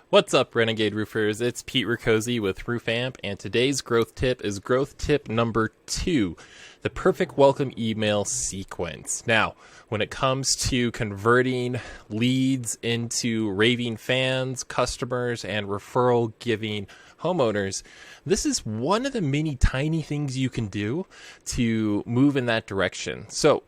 What's up, Renegade Roofers? It's Pete Riccozzi with RoofAmp, and today's growth tip is growth tip number 2, the perfect welcome email sequence. Now, when it comes to converting leads into raving fans, customers, and referral-giving homeowners, this is one of the many tiny things you can do to move in that direction. So,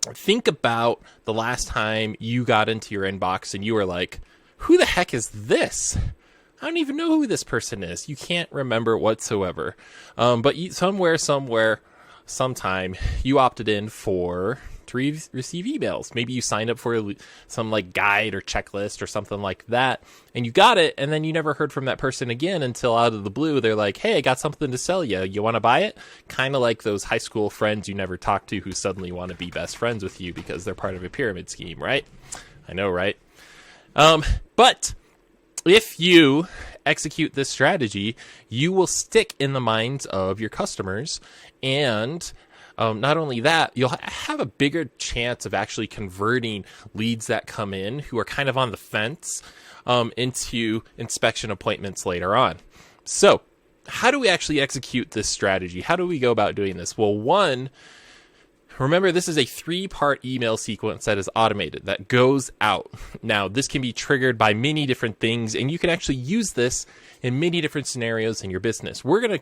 think about the last time you got into your inbox and you were like, who the heck is this? I don't even know who this person is. You can't remember whatsoever. But sometime, you opted in to receive emails. Maybe you signed up for some like guide or checklist or something like that, and you got it, and then you never heard from that person again until out of the blue, they're like, hey, I got something to sell you. You want to buy it? Kind of like those high school friends you never talked to who suddenly want to be best friends with you because they're part of a pyramid scheme, right? I know, right? But if you execute this strategy, you will stick in the minds of your customers, and not only that, you'll have a bigger chance of actually converting leads that come in who are kind of on the fence into inspection appointments later on. So how do we actually execute this strategy? How do we go about doing this? Well, one, remember, this is a 3-part email sequence that is automated, that goes out. Now, this can be triggered by many different things, and you can actually use this in many different scenarios in your business. We're going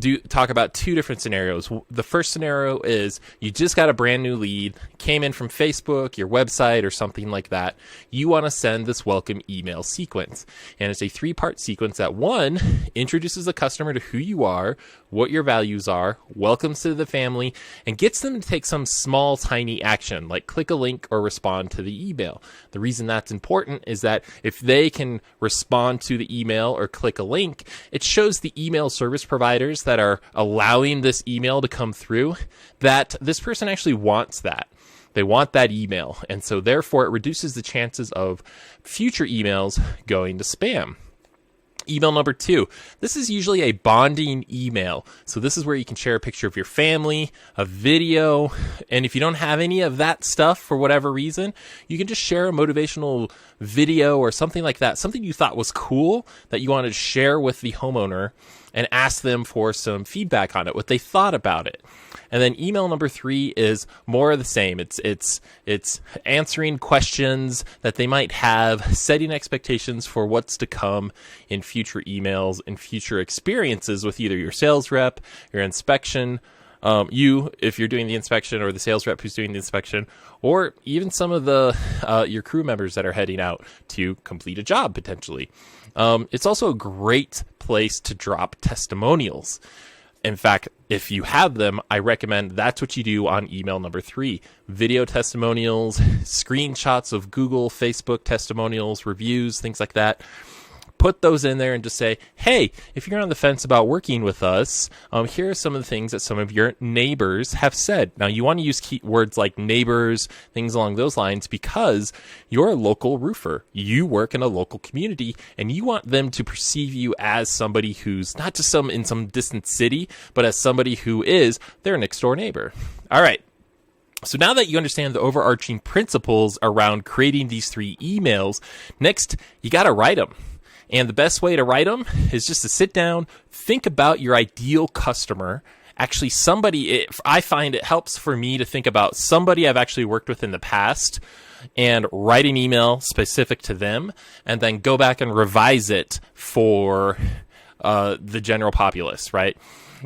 to talk about 2 different scenarios. The first scenario is you just got a brand new lead, came in from Facebook, your website, or something like that. You want to send this welcome email sequence. And it's a 3-part sequence that, 1, introduces the customer to who you are, what your values are, welcomes to the family, and gets them to take some small, tiny action, like click a link or respond to the email. The reason that's important is that if they can respond to the email or click a link, it shows the email service providers that are allowing this email to come through that this person actually wants that. They want that email. And so therefore it reduces the chances of future emails going to spam. Email number 2. This is usually a bonding email. So this is where you can share a picture of your family, a video, and if you don't have any of that stuff for whatever reason, you can just share a motivational video or something like that, something you thought was cool that you wanted to share with the homeowner and ask them for some feedback on it, what they thought about it. And then email number 3 is more of the same. It's answering questions that they might have, setting expectations for what's to come in future emails and future experiences with either your sales rep, your inspection, if you're doing the inspection, or the sales rep who's doing the inspection, or even some of your crew members that are heading out to complete a job potentially. It's also a great place to drop testimonials. In fact, if you have them, I recommend that's what you do on email number 3. Video testimonials, screenshots of Google, Facebook testimonials, reviews, things like that. Put those in there and just say, hey, if you're on the fence about working with us, here are some of the things that some of your neighbors have said. Now, you want to use words like neighbors, things along those lines, because you're a local roofer. You work in a local community, and you want them to perceive you as somebody who's not just in some distant city, but as somebody who is their next door neighbor. All right. So now that you understand the overarching principles around creating these 3 emails, next, you got to write them. And the best way to write them is just to sit down, think about your ideal customer. Actually, I find it helps for me to think about somebody I've actually worked with in the past and write an email specific to them, and then go back and revise it for the general populace, right?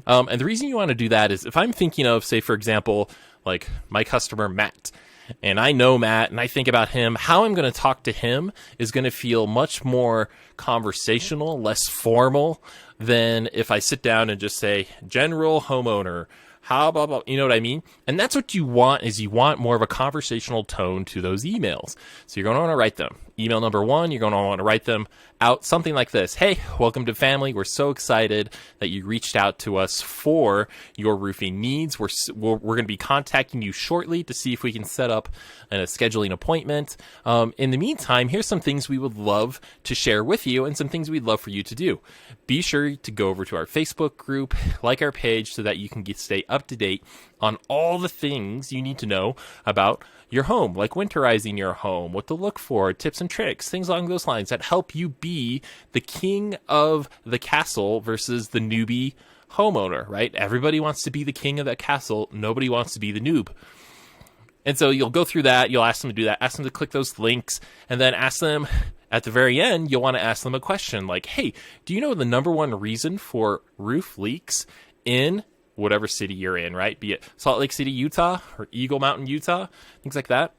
And the reason you want to do that is if I'm thinking of, say, for example, like my customer, Matt, and I know Matt, and I think about him, how I'm going to talk to him is going to feel much more conversational, less formal than if I sit down and just say, general homeowner, how, blah, blah, you know what I mean? And that's what you want, is you want more of a conversational tone to those emails. So you're going to want to write them. Email number 1, you're going to want to write them out something like this. Hey, welcome to family. We're so excited that you reached out to us for your roofing needs. We're going to be contacting you shortly to see if we can set up a scheduling appointment. In the meantime, here's some things we would love to share with you and some things we'd love for you to do. Be sure to go over to our Facebook group, like our page, so that you can stay up to date on all the things you need to know about your home, like winterizing your home, what to look for, tips and and tricks, things along those lines that help you be the king of the castle versus the newbie homeowner, right? Everybody wants to be the king of that castle. Nobody wants to be the noob. And so you'll go through that. You'll ask them to do that. Ask them to click those links, and then ask them at the very end, you'll want to ask them a question like, hey, do you know the number one reason for roof leaks in whatever city you're in, right? Be it Salt Lake City, Utah, or Eagle Mountain, Utah, things like that.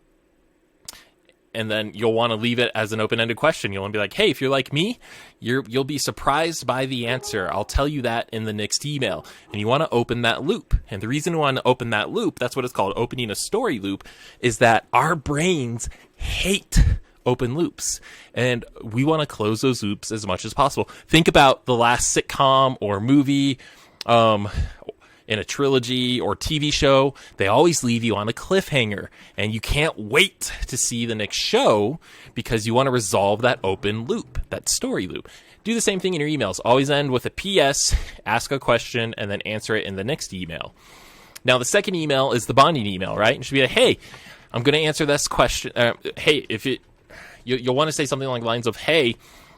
And then you'll want to leave it as an open-ended question. You'll want to be like, hey, if you're like me, you'll be surprised by the answer. I'll tell you that in the next email. And you want to open that loop. And the reason you want to open that loop, that's what it's called, opening a story loop, is that our brains hate open loops. And we want to close those loops as much as possible. Think about the last sitcom or movie, in a trilogy or TV show. They always leave you on a cliffhanger, and you can't wait to see the next show because you want to resolve that open loop, that story loop. Do the same thing in your emails. Always end with a PS, ask a question, and then answer it in the next email. Now, the second email is the bonding email, right? It should be like, hey, I'm going to answer this question. Hey, you'll want to say something along the lines of, hey,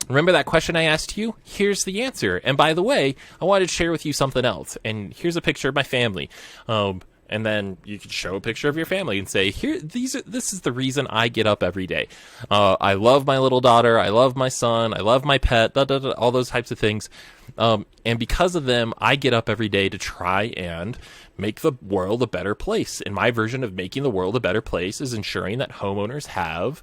remember that question I asked you? Here's the answer. And by the way, I wanted to share with you something else. And here's a picture of my family. And then you could show a picture of your family and say, this is the reason I get up every day. I love my little daughter. I love my son. I love my pet, all those types of things. And because of them, I get up every day to try and make the world a better place. And my version of making the world a better place is ensuring that homeowners have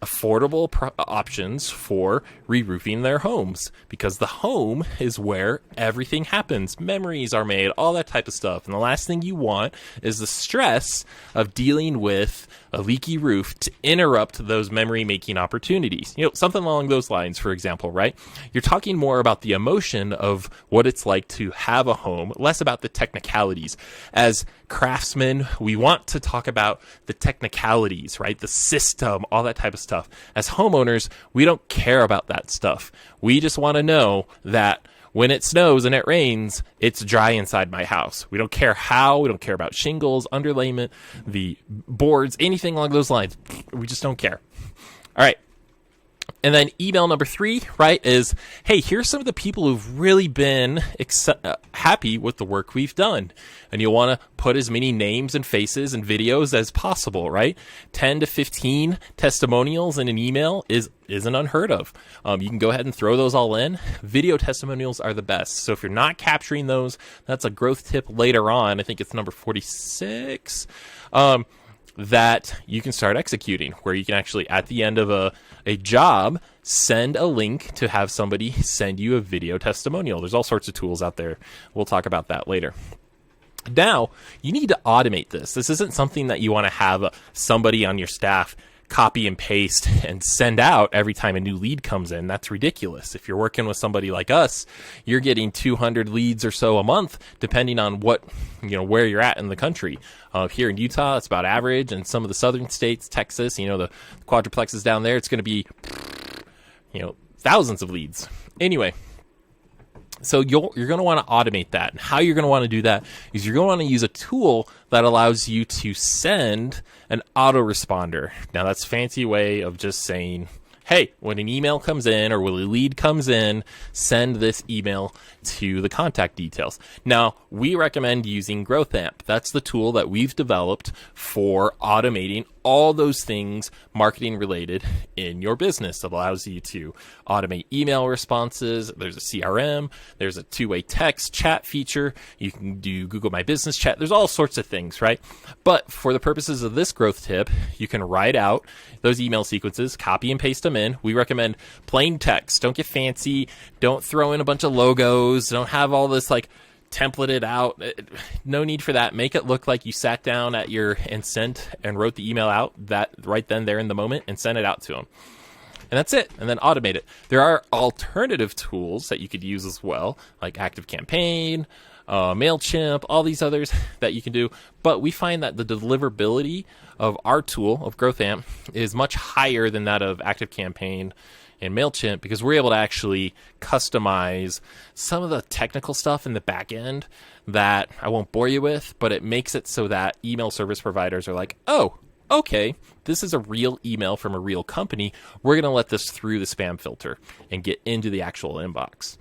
affordable options for re-roofing their homes, because the home is where everything happens. Memories are made, all that type of stuff. And the last thing you want is the stress of dealing with a leaky roof to interrupt those memory-making opportunities. Something along those lines, for example, right? You're talking more about the emotion of what it's like to have a home, less about the technicalities. As craftsmen, we want to talk about the technicalities, right? The system, all that type of stuff. As homeowners, we don't care about that stuff. We just want to know that when it snows and it rains, it's dry inside my house. We don't care how. We don't care about shingles, underlayment, the boards, anything along those lines. We just don't care. All right. And then email number 3, right, is, hey, here's some of the people who've really been happy with the work we've done. And you'll want to put as many names and faces and videos as possible, right? 10 to 15 testimonials in an email isn't unheard of. You can go ahead and throw those all in. Video testimonials are the best. So if you're not capturing those, that's a growth tip later on. I think it's number 46. That you can start executing, where you can actually, at the end of a job, send a link to have somebody send you a video testimonial. There's all sorts of tools out there. We'll talk about that later. Now, you need to automate this. This isn't something that you want to have somebody on your staff copy and paste and send out every time a new lead comes in. That's ridiculous. If you're working with somebody like us, you're getting 200 leads or so a month, depending on where you're at in the country. Here in Utah, it's about average, and some of the southern states, Texas, the quadruplexes down there, it's going to be, thousands of leads. Anyway, so you're going to want to automate that. And how you're going to want to do that is you're going to want to use a tool that allows you to send an autoresponder. Now, that's a fancy way of just saying, hey, when an email comes in or when a lead comes in, send this email to the contact details. Now, we recommend using GrowthAmp. That's the tool that we've developed for automating all those things marketing related in your business. It allows you to automate email responses. There's a CRM. There's a two-way text chat feature. You can do Google My Business Chat. There's all sorts of things, right? But for the purposes of this growth tip, you can write out those email sequences, copy and paste them in. We recommend plain text. Don't get fancy. Don't throw in a bunch of logos. Don't have all this templated out. No need for that. Make it look like you sat down and sent and wrote the email out that right then there in the moment and sent it out to them. And that's it. And then automate it. There are alternative tools that you could use as well, like ActiveCampaign, MailChimp, all these others that you can do. But we find that the deliverability of our tool, of GrowthAmp, is much higher than that of ActiveCampaign and MailChimp, because we're able to actually customize some of the technical stuff in the back end that I won't bore you with, but it makes it so that email service providers are like, oh, okay, this is a real email from a real company. We're going to let this through the spam filter and get into the actual inbox.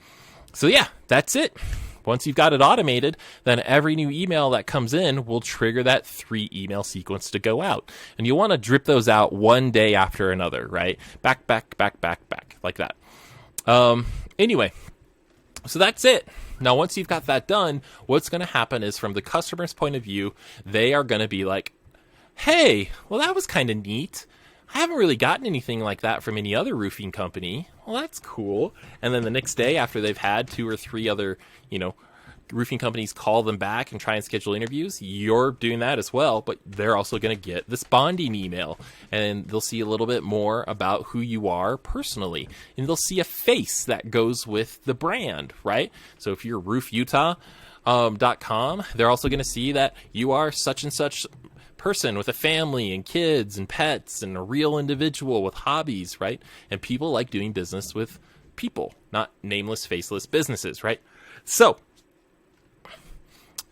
So yeah, that's it. Once you've got it automated, then every new email that comes in will trigger that 3 email sequence to go out. And you want to drip those out one day after another, right? Back, like that. Anyway, so that's it. Now, once you've got that done, what's going to happen is from the customer's point of view, they are going to be like, hey, well, that was kind of neat. I haven't really gotten anything like that from any other roofing company. Well, that's cool. And then the next day, after they've had 2 or 3 other, roofing companies call them back and try and schedule interviews, you're doing that as well, but they're also going to get this bonding email, and they'll see a little bit more about who you are personally, and they'll see a face that goes with the brand, right? So if you're roofutah.com, they're also going to see that you are such and such person with a family and kids and pets and a real individual with hobbies, right? And people like doing business with people, not nameless, faceless businesses, right? So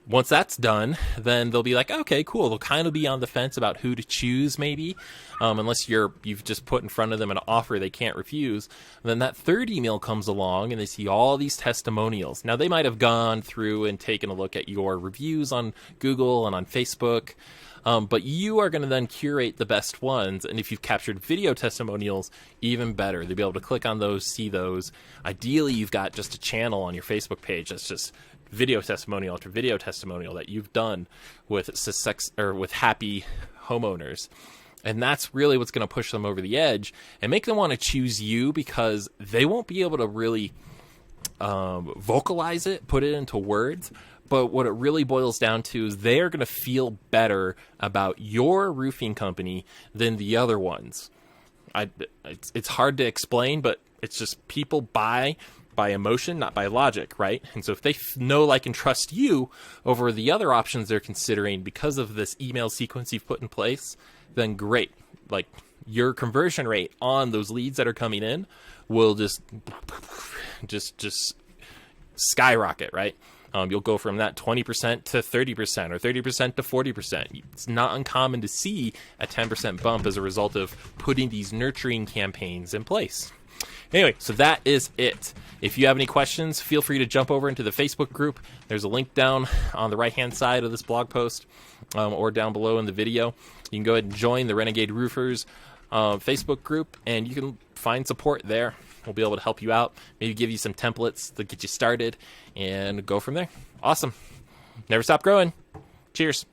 once that's done, then they'll be like, okay, cool. They'll kind of be on the fence about who to choose, maybe, unless you've just put in front of them an offer they can't refuse. And then that third email comes along, and they see all these testimonials. Now, they might have gone through and taken a look at your reviews on Google and on Facebook, but you are going to then curate the best ones. And if you've captured video testimonials, even better. They'll be able to click on those, see those. Ideally, you've got just a channel on your Facebook page that's just video testimonial after video testimonial that you've done with with happy homeowners. And that's really what's going to push them over the edge and make them want to choose you, because they won't be able to really vocalize it, put it into words. But what it really boils down to is they are going to feel better about your roofing company than the other ones. It's hard to explain, but it's just people buy by emotion, not by logic, right? And so if they know, like, and trust you over the other options they're considering because of this email sequence you've put in place, then great. Like, your conversion rate on those leads that are coming in will just skyrocket, right? You'll go from that 20% to 30% or 30% to 40%. It's not uncommon to see a 10% bump as a result of putting these nurturing campaigns in place. Anyway, so that is it. If you have any questions, feel free to jump over into the Facebook group. There's a link down on the right-hand side of this blog post or down below in the video. You can go ahead and join the Renegade Roofers Facebook group, and you can find support there. We'll be able to help you out, maybe give you some templates to get you started, and go from there. Awesome. Never stop growing. Cheers.